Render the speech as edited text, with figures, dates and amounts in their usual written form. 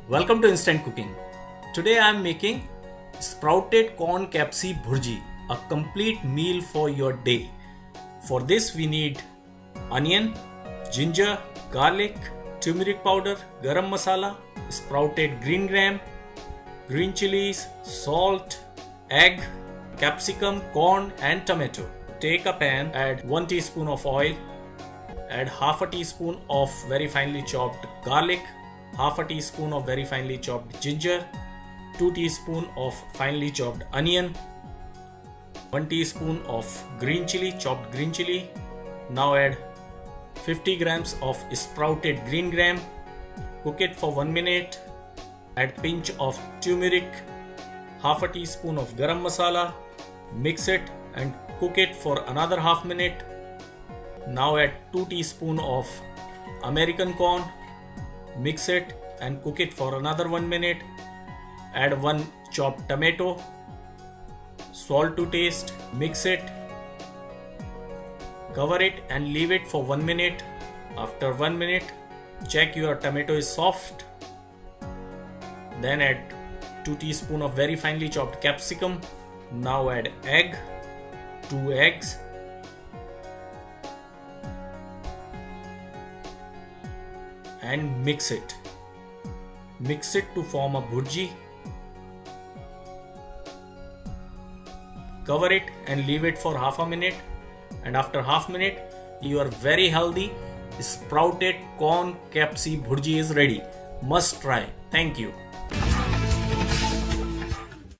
Welcome to Instant Cooking. Today I am making sprouted corn capsi bhurji, a complete meal for your day. For this we need onion, ginger, garlic, turmeric powder, garam masala, sprouted green gram, green chilies, salt, egg, capsicum, corn and tomato. Take a pan, add 1 teaspoon of oil, add half a teaspoon of very finely chopped garlic, half a teaspoon of very finely chopped ginger, 2 teaspoon of finely chopped onion, 1 teaspoon of green chili, chopped green chili. Now add 50 grams of sprouted green gram. Cook it for 1 minute. Add pinch of turmeric, half a teaspoon of garam masala. Mix it and cook it for another half minute. Now add 2 teaspoon of American corn. Mix it and cook it for another 1 minute. Add 1 chopped tomato. Salt to taste. Mix it. Cover it and leave it for 1 minute. After 1 minute, check your tomato is soft. Then add 2 teaspoon of very finely chopped capsicum. Now add egg, 2 eggs. And mix it. Mix it to form a bhurji. Cover it and leave it for half a minute. And after half minute, your very healthy sprouted corn capsi bhurji is ready. Must try. Thank you.